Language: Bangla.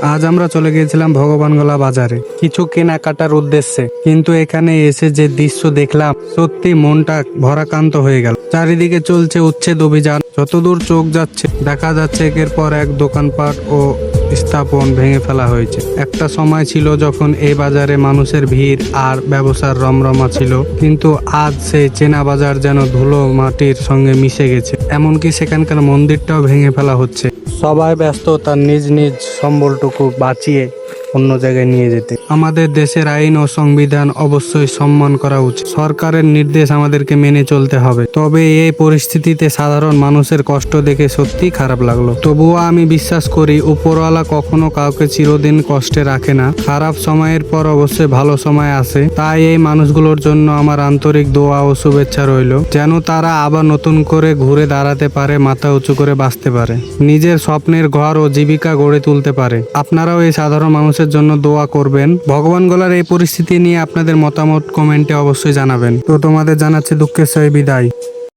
আজ আমরা চলে গিয়েছিলাম ভগবানগোলা বাজারে কিছু কেনাকাটার উদ্দেশ্যে, কিন্তু এখানে এসে যে দৃশ্য দেখলাম সত্যি মনটা ভরাক্রান্ত হয়ে গেল। চারিদিকে চলছে উচ্ছেদ অভিযান। যতদূর চোখ যাচ্ছে দেখা যাচ্ছে একের পর এক দোকানপাট ও স্থাপন ভেঙে ফেলা হয়েছে। একটা সময় ছিল যখন এই বাজারে মানুষের ভিড় আর ব্যবসার রমরমা ছিল, কিন্তু আজ সেই চেনা বাজার যেন ধুলো মাটির সঙ্গে মিশে গেছে। এমনকি সেখানকার মন্দিরটাও ভেঙে ফেলা হচ্ছে। সবাই ব্যস্ত তার নিজ নিজ সম্বলটুকু বাঁচিয়ে অন্য জায়গায় নিয়ে যেতে। আমাদের দেশের আইন ও সংবিধান অবশ্যই সম্মান করা উচিত। সরকারের নির্দেশ আমাদেরকে মেনে চলতে হবে। তবে এই পরিস্থিতিতে সাধারণ মানুষের কষ্ট দেখে সত্যি খারাপ লাগলো। তবুও আমি বিশ্বাস করি উপরওয়ালা কখনো কাউকে চিরদিন কষ্টে রাখে না। খারাপ সময়ের পর অবশ্যই ভালো সময় আসে। তাই এই মানুষগুলোর জন্য আমার আন্তরিক দোয়া ও শুভেচ্ছা রইল, যেন তারা আবার নতুন করে ঘুরে দাঁড়াতে পারে, মাথা উঁচু করে বাঁচতে পারে, নিজের স্বপ্নের ঘর ও জীবিকা গড়ে তুলতে পারে। আপনারাও এই সাধারণ মানুষের জন্য দোয়া করবেন। ভগবানগোলার এই পরিস্থিতি নিয়ে আপনাদের মতামত কমেন্টে অবশ্যই জানাবেন। তো তোমাদের জানাচ্ছি দুঃখের সহিত বিদায়।